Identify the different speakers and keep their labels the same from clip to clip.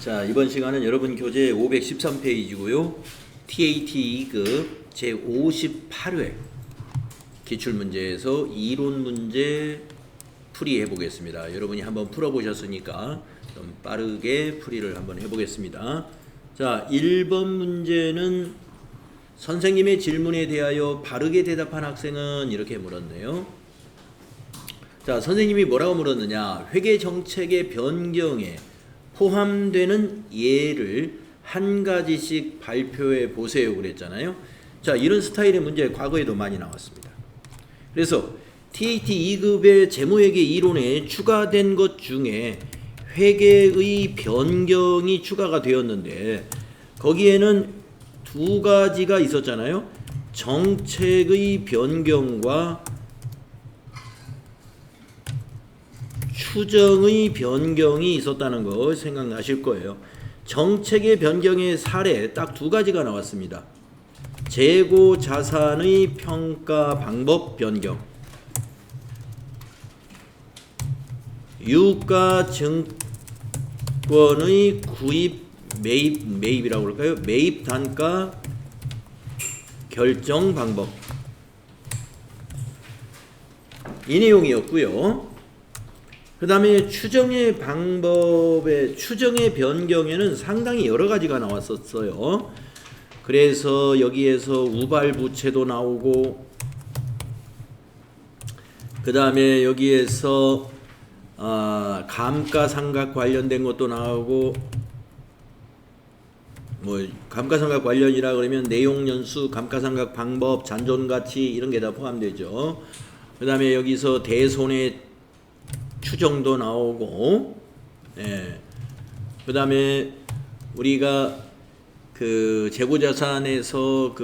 Speaker 1: 자, 이번 시간은 여러분 교재 513페이지고요. TAT 2급 제58회 기출문제에서 이론 문제 풀이해 보겠습니다. 여러분이 한번 풀어보셨으니까 좀 빠르게 풀이를 한번 해보겠습니다. 자, 1번 문제는 선생님의 질문에 대하여 바르게 대답한 학생은 이렇게 물었네요. 자, 선생님이 뭐라고 물었느냐? 회계 정책의 변경에 포함되는 예를 한 가지씩 발표해 보세요 그랬잖아요. 자, 이런 스타일의 문제 과거에도 많이 나왔습니다. 그래서 TAT 2급의 재무회계 이론에 추가된 것 중에 회계의 변경이 추가가 되었는데 거기에는 두 가지가 있었잖아요. 정책의 변경과 추정의 변경이 있었다는 거 생각나실 거예요. 정책의 변경의 사례 딱 두 가지가 나왔습니다. 재고 자산의 평가 방법 변경, 유가 증권의 구입 매입이라고 그럴까요? 매입 단가 결정 방법, 이 내용이었고요. 그 다음에 추정의 방법의 추정의 변경에는 상당히 여러 가지가 나왔었어요. 그래서 여기에서 우발부채도 나오고, 그 다음에 여기에서 감가상각 관련된 것도 나오고, 뭐 감가상각 관련이라 그러면 내용연수, 감가상각 방법, 잔존가치 이런 게 다 포함되죠. 그 다음에 여기서 대손의 추정도 나오고, 그 다음에 우리가 그 재고자산에서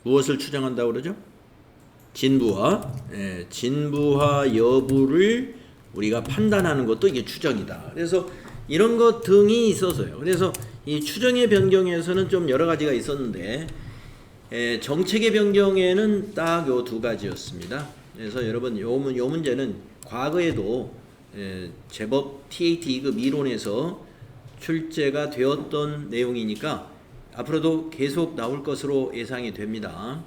Speaker 1: 무엇을 추정한다고 그러죠? 진부화, 진부화 여부를 우리가 판단하는 것도 이게 추정이다. 그래서 이런 것 등이 있어서요. 그래서 이 추정의 변경에서는 좀 여러 가지가 있었는데, 정책의 변경에는 딱 요 두 가지였습니다. 그래서 여러분 요 문제는 과거에도 제법 TAT 2급 이론에서 출제가 되었던 내용이니까 앞으로도 계속 나올 것으로 예상이 됩니다.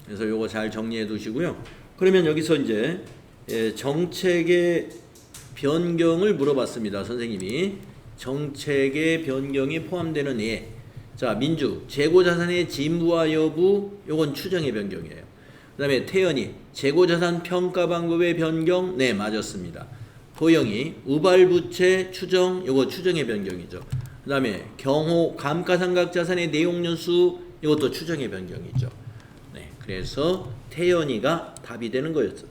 Speaker 1: 그래서 요거 잘 정리해 두시고요. 그러면 여기서 이제 정책의 변경을 물어봤습니다. 선생님이 정책의 변경이 포함되는 예. 자, 민주 재고자산의 진부화 여부, 요건 추정의 변경이에요. 그 다음에 태연이 재고자산 평가 방법의 변경, 네 맞았습니다. 도영이 우발부채 추정, 요거 추정의 변경이죠. 그 다음에 경호 감가상각 자산의 내용연수, 이것도 추정의 변경이죠. 네, 그래서 태연이가 답이 되는 거였죠.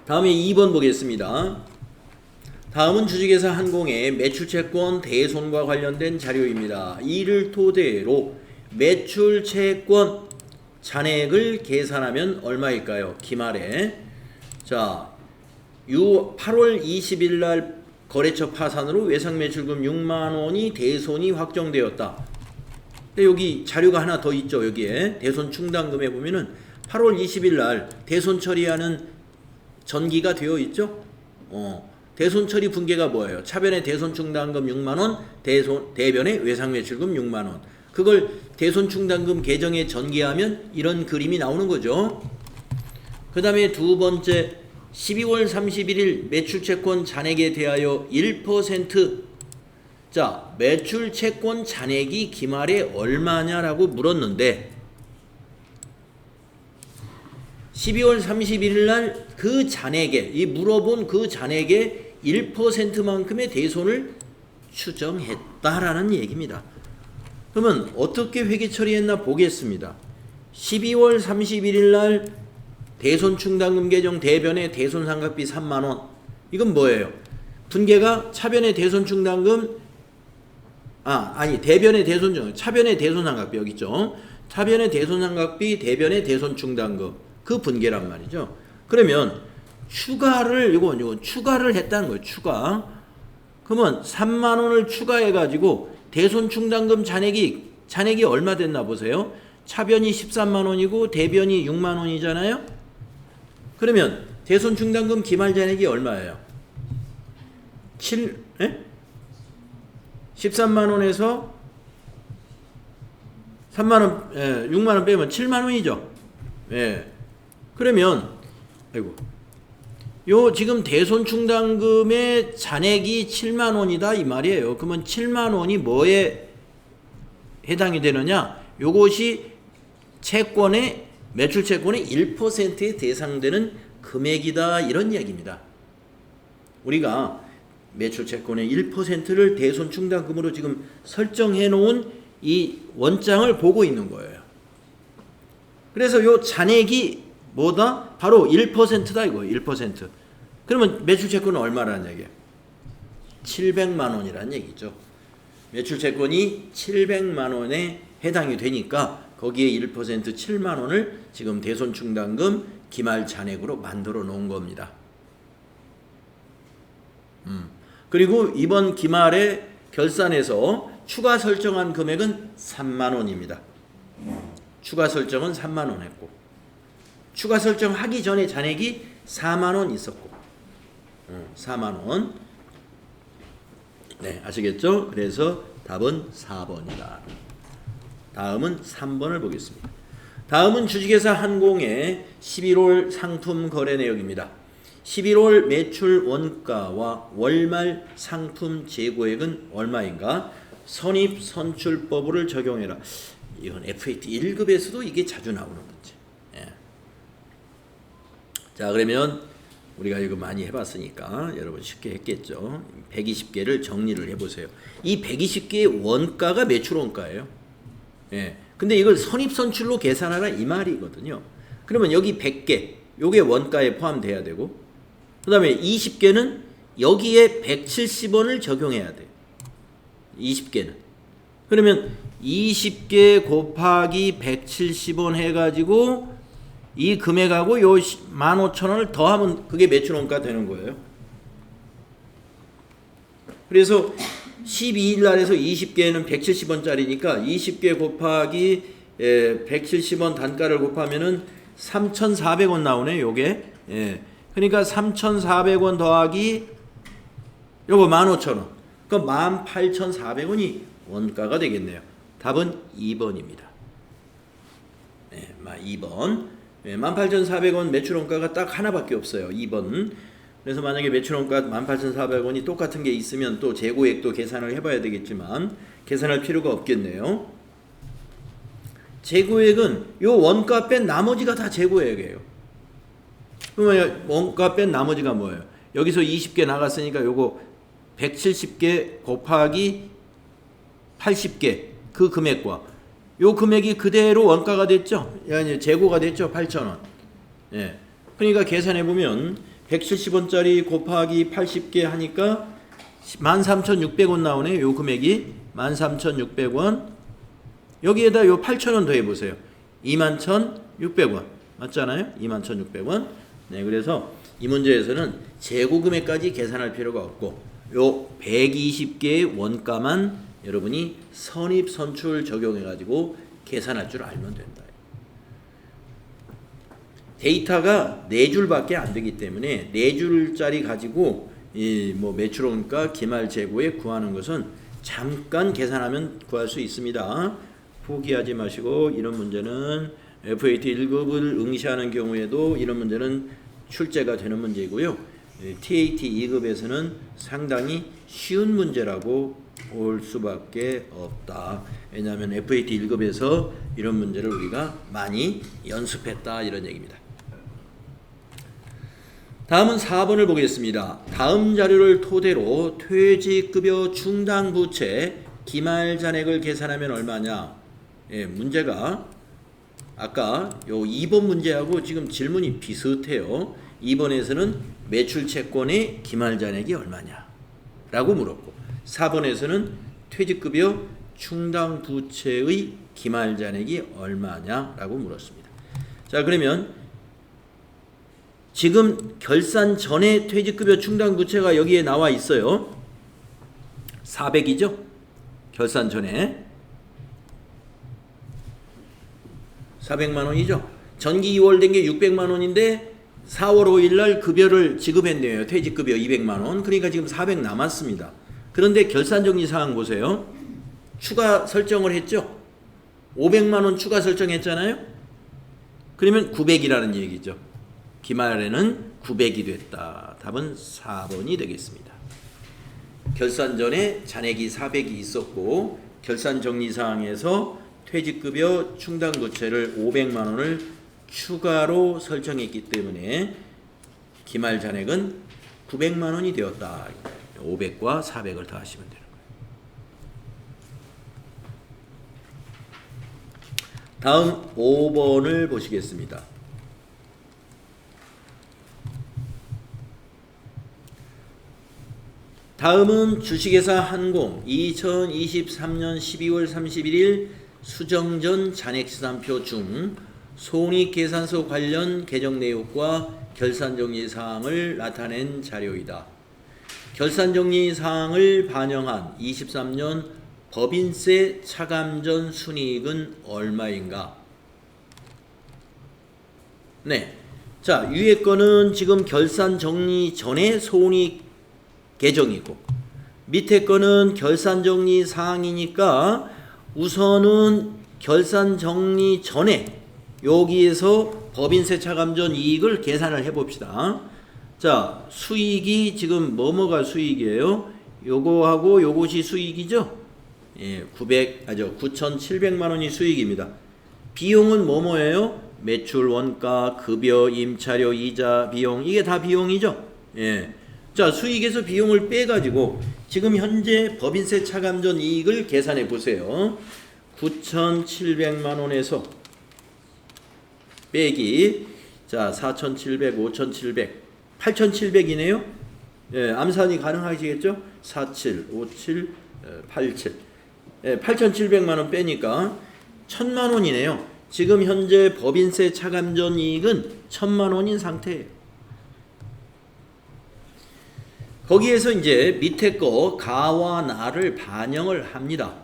Speaker 1: 다음에 2번 보겠습니다. 다음은 주식회사 한공의 매출채권 대손과 관련된 자료입니다. 이를 토대로 매출채권 잔액을 계산하면 얼마일까요? 기말에. 자, 8월 20일 날 거래처 파산으로 외상매출금 6만 원이 대손이 확정되었다. 근데 여기 자료가 하나 더 있죠. 여기에 대손 충당금에 보면은 8월 20일 날 대손 처리하는 전기가 되어 있죠. 대손 처리 분계가 뭐예요? 차변의 대손 충당금 6만 원, 대변의 외상매출금 6만 원. 그걸 대손 충당금 계정에 전개하면 이런 그림이 나오는 거죠. 그 다음에 두 번째, 12월 31일 매출채권 잔액에 대하여 1%. 자, 매출채권 잔액이 기말에 얼마냐라고 물었는데 12월 31일 날 그 잔액에, 이 물어본 그 잔액의 1%만큼의 대손을 추정했다라는 얘기입니다. 그러면 어떻게 회계 처리했나 보겠습니다. 12월 31일 날 대손 충당금 계정 대변의 대손 상각비 3만 원. 이건 뭐예요? 분계가 차변의 대손 충당금, 대변의 대손 충당금, 차변의 대손 상각비 여기 있죠. 차변의 대손 상각비, 대변의 대손 충당금. 그 분계란 말이죠. 그러면 이건 추가를 했다는 거예요. 추가. 그러면 3만 원을 추가해 가지고 대손 충당금 잔액이 얼마 됐나 보세요. 차변이 13만 원이고 대변이 6만 원이잖아요. 그러면 대손충당금 기말잔액이 얼마예요? 13만 원에서 3만 원, 6만 원 빼면 7만 원이죠. 예. 그러면 요 지금 대손충당금의 잔액이 7만 원이다 이 말이에요. 그러면 7만 원이 뭐에 해당이 되느냐? 요것이 채권의 매출 채권의 1%에 대상되는 금액이다 이런 이야기입니다. 우리가 매출 채권의 1%를 대손충당금으로 지금 설정해 놓은 이 원장을 보고 있는 거예요. 그래서 요 잔액이 뭐다? 바로 1%다 이거예요. 1%. 그러면 매출 채권은 얼마라는 얘기예요? 700만 원이라는 얘기죠. 매출 채권이 700만 원에 해당이 되니까 거기에 1% 7만 원을 지금 대손충당금 기말 잔액으로 만들어 놓은 겁니다. 그리고 이번 기말에 결산에서 추가 설정한 금액은 3만 원입니다. 추가 설정은 3만 원 했고 추가 설정하기 전에 잔액이 4만 원 있었고 4만 원. 네, 아시겠죠? 그래서 답은 4번이다. 다음은 3번을 보겠습니다. 다음은 주식회사 한공의 11월 상품 거래 내역입니다. 11월 매출 원가와 월말 상품 재고액은 얼마인가? 선입 선출법을 적용해라. 이건 FAT 1급에서도 이게 자주 나오는 문제. 예. 자, 그러면 우리가 이거 많이 해봤으니까 여러분 쉽게 했겠죠. 120개를 정리를 해보세요. 이 120개의 원가가 매출 원가예요. 예. 근데 이걸 선입선출로 계산하라 이 말이거든요. 그러면 여기 100개, 요게 원가에 포함돼야 되고, 그 다음에 20개는 여기에 170원을 적용해야 돼요. 20개는. 그러면 20개 곱하기 170원 해가지고 이 금액하고 요 15,000원을 더하면 그게 매출 원가 되는 거예요. 그래서 12일 날에서 20개는 170원짜리니까 20개 곱하기 170원 단가를 곱하면은 3,400원 나오네 요게. 예. 그러니까 3,400원 더하기 요거 15,000원. 그럼 18,400원이 원가가 되겠네요. 답은 2번입니다. 네, 2번. 네, 18,400원 매출 원가가 딱 하나밖에 없어요. 2번. 그래서 만약에 매출 원가 18,400원이 똑같은 게 있으면 또 재고액도 계산을 해봐야 되겠지만 계산할 필요가 없겠네요. 재고액은 요 원가 뺀 나머지가 다 재고액이에요. 그러면 원가 뺀 나머지가 뭐예요? 여기서 20개 나갔으니까 요거 170개 곱하기 80개 그 금액과 요 금액이 그대로 원가가 됐죠? 아니 재고가 됐죠? 8,000원. 예. 그러니까 계산해 보면 170원짜리 곱하기 80개 하니까 13,600원 나오네. 요 금액이 13,600원. 여기에다 요 8,000원 더해 보세요. 21,600원. 맞잖아요? 21,600원. 네, 그래서 이 문제에서는 재고 금액까지 계산할 필요가 없고 요 120개의 원가만 여러분이 선입 선출 적용해 가지고 계산할 줄 알면 된다. 데이터가 4줄밖에 안 되기 때문에 4줄짜리 가지고 이 뭐 매출 원가 기말 재고에 구하는 것은 잠깐 계산하면 구할 수 있습니다. 포기하지 마시고 이런 문제는 FAT 1급을 응시하는 경우에도 이런 문제는 출제가 되는 문제이고요. TAT 2급에서는 상당히 쉬운 문제라고 볼 수밖에 없다. 왜냐하면 FAT 1급에서 이런 문제를 우리가 많이 연습했다 이런 얘기입니다. 다음은 4번을 보겠습니다. 다음 자료를 토대로 퇴직급여 충당부채 기말 잔액을 계산하면 얼마냐? 예, 문제가 아까 요 2번 문제하고 지금 질문이 비슷해요. 2번에서는 매출 채권의 기말 잔액이 얼마냐? 라고 물었고 4번에서는 퇴직급여 충당부채의 기말 잔액이 얼마냐? 라고 물었습니다. 자, 그러면 지금 결산 전에 퇴직급여 충당부채가 여기에 나와 있어요. 400이죠? 결산 전에 400만 원이죠. 전기 2월 된 게 600만 원인데 4월 5일 날 급여를 지급했네요. 퇴직급여 200만 원. 그러니까 지금 400 남았습니다. 그런데 결산정리 사항 보세요. 추가 설정을 했죠. 500만 원 추가 설정했잖아요. 그러면 900이라는 얘기죠. 기말에는 900이 됐다. 답은 4번이 되겠습니다. 결산 전에 잔액이 400이 있었고 결산정리사항에서 퇴직급여 충당부채를 500만 원을 추가로 설정했기 때문에 기말 잔액은 900만 원이 되었다. 500과 400을 더하시면 되는 거예요. 다음 5번을 보시겠습니다. 다음은 주식회사 한공 2023년 12월 31일 수정전 잔액시산표 중 손익계산서 관련 개정 내역과 결산정리 사항을 나타낸 자료이다. 결산정리 사항을 반영한 23년 법인세 차감전 순이익은 얼마인가? 네. 자, 위에 거는 지금 결산정리 전에 손익 계정이고 밑에 거는 결산정리 사항이니까 우선은 결산정리 전에 여기에서 법인세 차감전 이익을 계산을 해봅시다. 자, 수익이 지금 뭐뭐가 수익이에요? 요거하고 요것이 수익이죠? 예, 9,700만 원이 수익입니다. 비용은 뭐뭐예요? 매출, 원가, 급여, 임차료, 이자, 비용, 이게 다 비용이죠? 예. 자, 수익에서 비용을 빼가지고 지금 현재 법인세 차감전 이익을 계산해 보세요. 9,700만 원에서 빼기, 자, 4,700, 5,700, 8,700이네요. 예, 암산이 가능하시겠죠? 47, 57, 87. 예, 8,700만 원 빼니까 1,000만 원이네요. 지금 현재 법인세 차감전 이익은 1,000만 원인 상태예요. 거기에서 이제 밑에 거 가와 나를 반영을 합니다.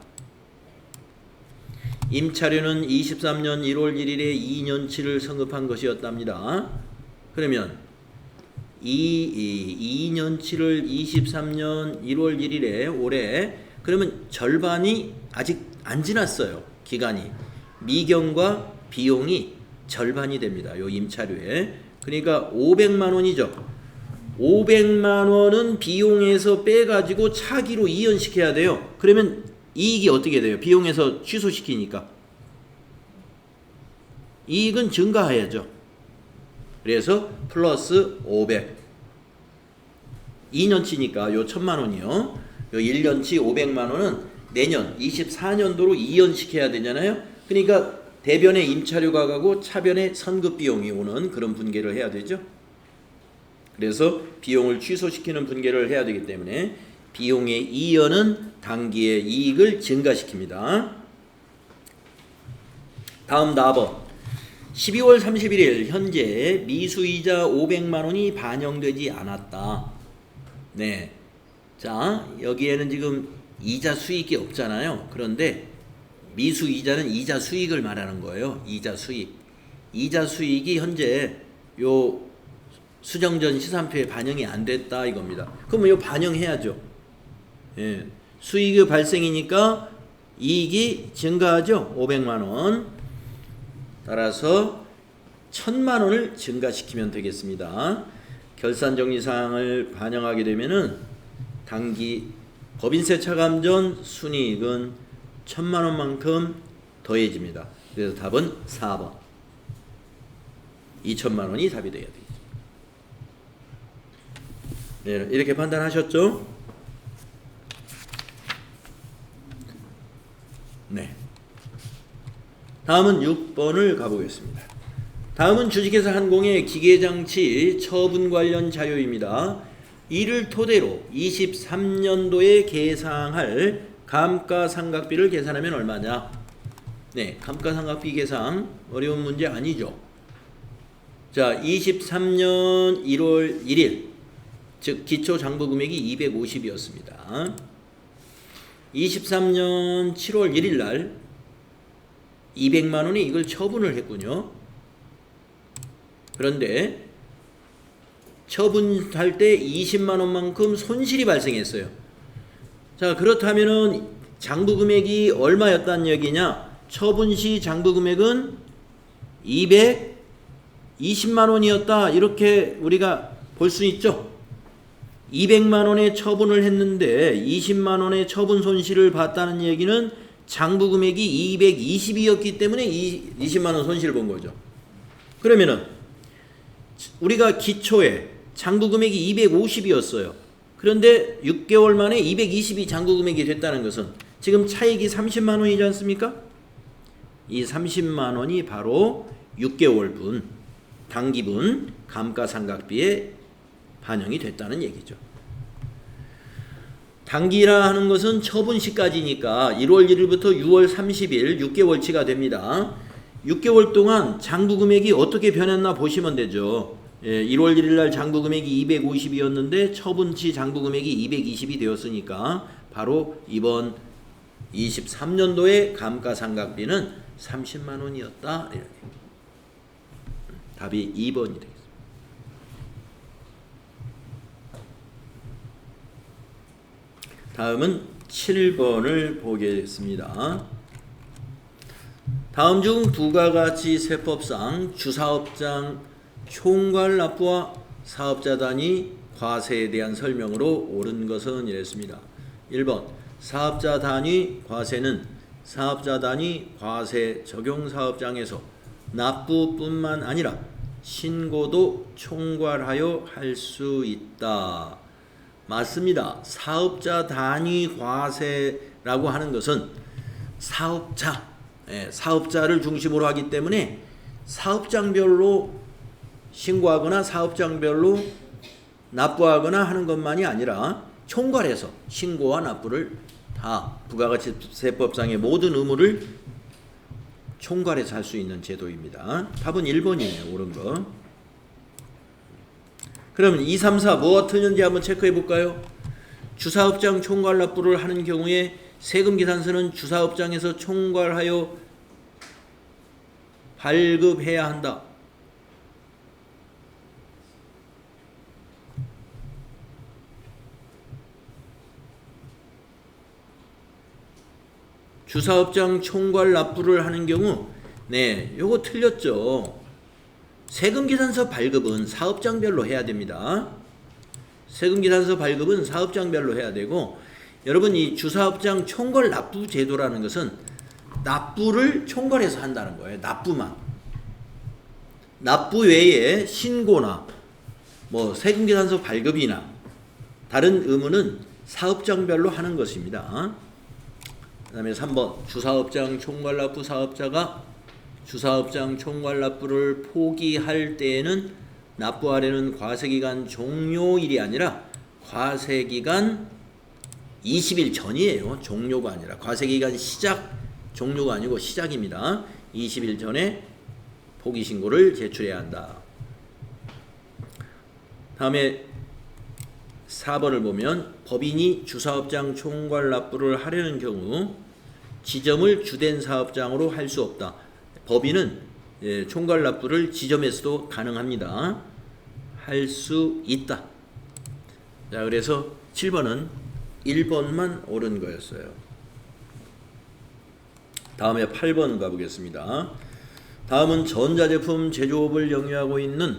Speaker 1: 임차료는 23년 1월 1일에 2년치를 성급한 것이었답니다. 그러면 이 2년치를 23년 1월 1일에 올해 그러면 절반이 아직 안 지났어요. 기간이. 미경과 비용이 절반이 됩니다. 요 임차료에. 그러니까 500만 원이죠. 500만 원은 비용에서 빼가지고 차기로 이연시켜야 돼요. 그러면 이익이 어떻게 돼요? 비용에서 취소시키니까. 이익은 증가해야죠. 그래서 플러스 500. 2년치니까 요 1,000만 원이요. 요 1년치 500만 원은 내년 24년도로 이연시켜야 되잖아요. 그러니까 대변에 임차료가 가고 차변에 선급 비용이 오는 그런 분계를 해야 되죠. 그래서 비용을 취소시키는 분계를 해야 되기 때문에 비용의 이연은 당기의 이익을 증가시킵니다. 다음 4번. 12월 31일 현재 미수이자 500만 원이 반영되지 않았다. 네. 자, 여기에는 지금 이자 수익이 없잖아요. 그런데 미수이자는 이자 수익을 말하는 거예요. 이자 수익. 이자 수익이 현재 요 수정전 시산표에 반영이 안 됐다 이겁니다. 그러면 이거 반영해야죠. 예. 수익의 발생이니까 이익이 증가하죠. 500만 원. 따라서 1,000만 원을 증가시키면 되겠습니다. 결산정리사항을 반영하게 되면은 당기 법인세 차감전 순이익은 1,000만 원만큼 더해집니다. 그래서 답은 4번. 2,000만 원이 답이 되어야 되겠죠. 네, 이렇게 판단하셨죠? 네. 다음은 6번을 가보겠습니다. 다음은 주식회사 한공의 기계장치 처분 관련 자료입니다. 이를 토대로 23년도에 계상할 감가상각비를 계산하면 얼마냐? 네, 감가상각비 계산 어려운 문제 아니죠. 자, 23년 1월 1일 즉 기초장부금액이 250이었습니다. 23년 7월 1일 날 200만 원이 이걸 처분을 했군요. 그런데 처분할 때 20만 원만큼 손실이 발생했어요. 자, 그렇다면은 장부 금액이 얼마였다는 얘기냐? 처분 시 장부 금액은 220만 원이었다. 이렇게 우리가 볼 수 있죠. 200만 원의 처분을 했는데 20만 원의 처분 손실을 봤다는 얘기는 장부 금액이 220이었기 때문에 20만 원 손실을 본 거죠. 그러면은 우리가 기초에 장부 금액이 250이었어요. 그런데 6개월 만에 220이 장부 금액이 됐다는 것은 지금 차익이 30만 원이지 않습니까? 이 30만 원이 바로 6개월분 당기분 감가상각비에 반영이 됐다는 얘기죠. 당기라 하는 것은 처분 시까지니까 1월 1일부터 6월 30일 6개월치가 됩니다. 6개월 동안 장부 금액이 어떻게 변했나 보시면 되죠. 1월 1일 날 장부 금액이 250이었는데 처분치 장부 금액이 220이 되었으니까 바로 이번 23년도의 감가상각비는 30만 원이었다. 답이 2번이 되겠습니다. 다음은 7번을 보겠습니다. 다음 중 부가가치세법상 주사업장 총괄납부와 사업자 단위 과세에 대한 설명으로 옳은 것은 이랬습니다. 1번 사업자 단위 과세는 사업자 단위 과세 적용 사업장에서 납부뿐만 아니라 신고도 총괄하여 할 수 있다. 맞습니다. 사업자 단위 과세라고 하는 것은 사업자를 중심으로 하기 때문에 사업장별로 신고하거나 사업장별로 납부하거나 하는 것만이 아니라 총괄해서 신고와 납부를 다 부가가치세법상의 모든 의무를 총괄해서 할 수 있는 제도입니다. 답은 1번이에요. 옳은 거. 그러면 2, 3, 4 뭐가 틀렸는지 한번 체크해 볼까요? 주사업장 총괄 납부를 하는 경우에 세금계산서는 주사업장에서 총괄하여 발급해야 한다. 주사업장 총괄 납부를 하는 경우 요거 틀렸죠. 세금계산서 발급은 사업장별로 해야 됩니다. 세금계산서 발급은 사업장별로 해야 되고, 여러분 이 주사업장 총괄 납부 제도라는 것은 납부를 총괄해서 한다는 거예요. 납부만. 납부 외에 신고나 뭐 세금계산서 발급이나 다른 의무는 사업장별로 하는 것입니다. 그 다음에 3번 주사업장 총괄납부 사업자가 주사업장 총괄납부를 포기할 때에는 납부하려는 과세기간 종료일이 아니라 과세기간 20일 전이에요. 종료가 아니라 과세기간 시작, 종료가 아니고 시작입니다. 20일 전에 포기신고를 제출해야 한다. 다음에 4번을 보면 법인이 주사업장 총괄납부를 하려는 경우 지점을 주된 사업장으로 할 수 없다. 법인은 총괄납부를 지점에서도 가능합니다. 할 수 있다. 자, 그래서 7번은 1번만 옳은 거였어요. 다음에 8번 가보겠습니다. 다음은 전자제품 제조업을 영위하고 있는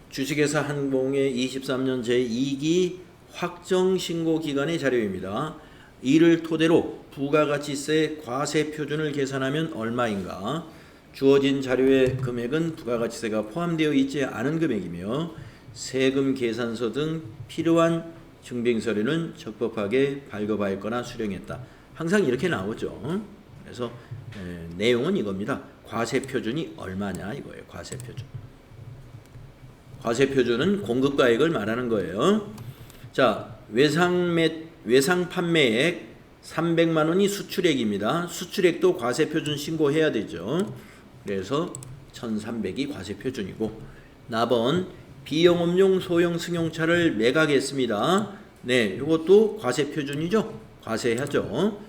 Speaker 1: 주식회사 한공의 23년 제2기 확정신고기간의 자료입니다. 이를 토대로 부가가치세 과세표준을 계산하면 얼마인가? 주어진 자료의 금액은 부가가치세가 포함되어 있지 않은 금액이며 세금 계산서 등 필요한 증빙서류는 적법하게 발급하였거나 수령했다. 항상 이렇게 나오죠. 그래서 내용은 이겁니다. 과세표준이 얼마냐 이거예요. 과세표준. 과세표준은 공급가액을 말하는 거예요. 자, 외상 판매액 300만 원이 수출액입니다. 수출액도 과세표준 신고해야 되죠. 그래서 1,300이 과세표준이고, 나번 비영업용 소형 승용차를 매각했습니다. 네, 이것도 과세표준이죠. 과세하죠.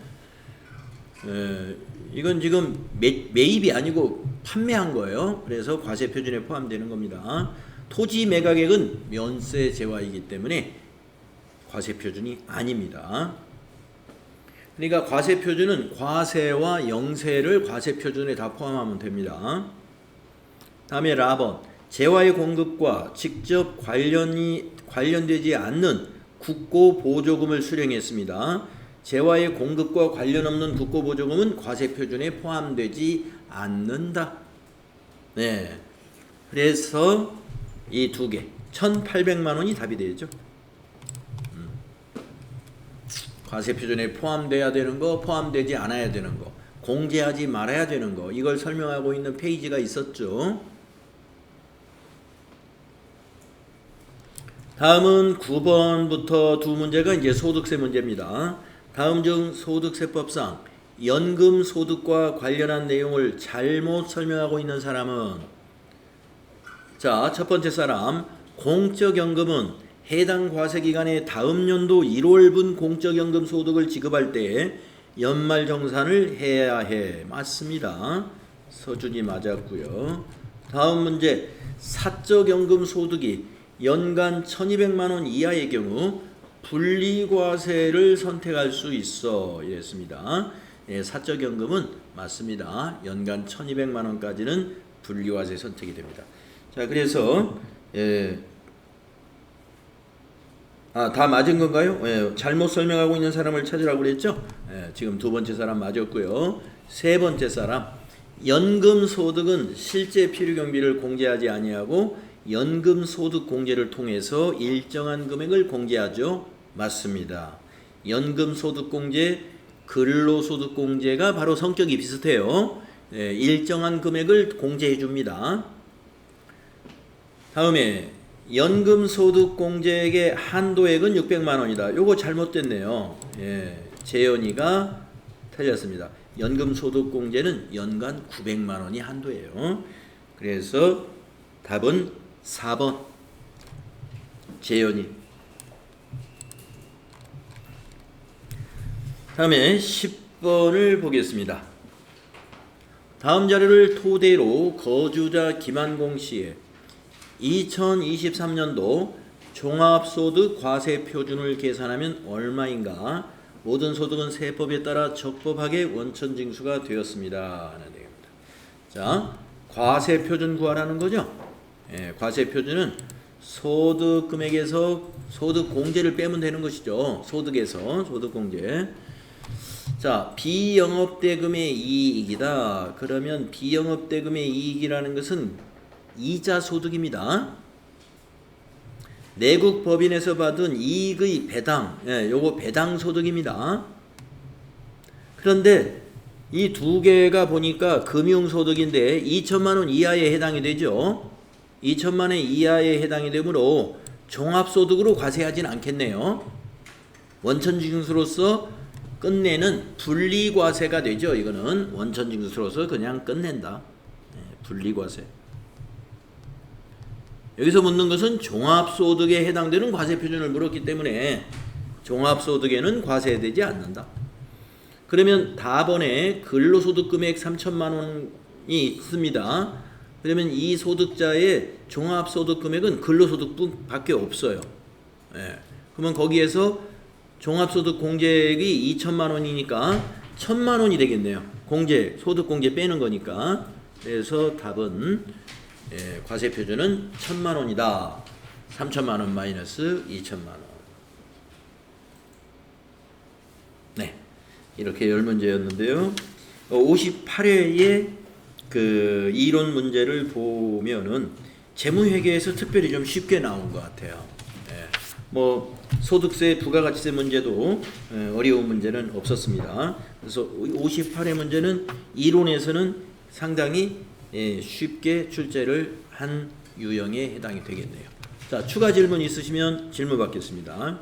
Speaker 1: 이건 지금 매입이 아니고 판매한 거예요. 그래서 과세표준에 포함되는 겁니다. 토지 매각액은 면세 제외이기 때문에 과세 표준이 아닙니다. 그러니까 과세 표준은 과세와 영세를 과세 표준에 다 포함하면 됩니다. 다음에 라번, 재화의 공급과 직접 관련되지 않는 국고 보조금을 수령했습니다. 재화의 공급과 관련 없는 국고 보조금은 과세 표준에 포함되지 않는다. 네. 그래서 이 두 개, 1,800만 원이 답이 되죠. 과세 표준에 포함돼야 되는 거, 포함되지 않아야 되는 거, 공제하지 말아야 되는 거, 이걸 설명하고 있는 페이지가 있었죠. 다음은 9번부터 두 문제가 이제 소득세 문제입니다. 다음 중 소득세법상 연금 소득과 관련한 내용을 잘못 설명하고 있는 사람은, 자, 첫 번째 사람, 공적연금은 해당 과세기간에 다음 연도 1월분 공적연금 소득을 지급할 때 연말정산을 해야 해. 맞습니다. 서준이 맞았고요. 다음 문제, 사적연금 소득이 연간 1,200만 원 이하의 경우 분리과세를 선택할 수 있어. 이랬습니다. 예, 사적연금은 맞습니다. 연간 1,200만 원까지는 분리과세 선택이 됩니다. 자, 그래서 다 맞은 건가요? 잘못 설명하고 있는 사람을 찾으라고 그랬죠? 지금 두 번째 사람 맞았고요. 세 번째 사람, 연금 소득은 실제 필요 경비를 공제하지 아니하고 연금 소득 공제를 통해서 일정한 금액을 공제하죠. 맞습니다. 연금 소득 공제, 근로 소득 공제가 바로 성격이 비슷해요. 일정한 금액을 공제해 줍니다. 다음에 연금 소득 공제액의 한도액은 600만 원이다. 요거 잘못됐네요. 재현이가 틀렸습니다. 연금 소득 공제는 연간 900만 원이 한도예요. 그래서 답은 4번. 재현이. 다음에 10번을 보겠습니다. 다음 자료를 토대로 거주자 김한공 씨의 2023년도 종합소득 과세 표준을 계산하면 얼마인가? 모든 소득은 세법에 따라 적법하게 원천징수가 되었습니다. 하는 내용입니다. 자, 과세 표준 구하라는 거죠. 과세 표준은 소득 금액에서 소득 공제를 빼면 되는 것이죠. 소득에서 소득 공제. 자, 비영업대금의 이익이다. 그러면 비영업대금의 이익이라는 것은 이자 소득입니다. 내국 법인에서 받은 이익의 배당, 요거 배당 소득입니다. 그런데 이 두 개가 보니까 금융소득인데 2천만 원 이하에 해당이 되죠. 2천만 원 이하에 해당이 되므로 종합소득으로 과세하진 않겠네요. 원천징수로서 끝내는 분리과세가 되죠. 이거는 원천징수로서 그냥 끝낸다. 분리과세. 여기서 묻는 것은 종합소득에 해당되는 과세 표준을 물었기 때문에 종합소득에는 과세되지 않는다. 그러면 답번에 근로소득 금액 3천만 원이 있습니다. 그러면 이 소득자의 종합소득 금액은 근로소득밖에 없어요. 그러면 거기에서 종합소득 공제액이 2천만 원이니까 1,000만 원이 되겠네요. 소득 공제 빼는 거니까. 그래서 답은 과세 표준은 1,000만 원이다. 3천만 원 마이너스 2천만 원. 네, 이렇게 10문제였는데요. 58회의 그 이론 문제를 보면은 재무회계에서 특별히 좀 쉽게 나온 것 같아요. 뭐 소득세, 부가가치세 문제도 어려운 문제는 없었습니다. 그래서 58회 문제는 이론에서는 상당히 쉽게 출제를 한 유형에 해당이 되겠네요. 자, 추가 질문 있으시면 질문 받겠습니다.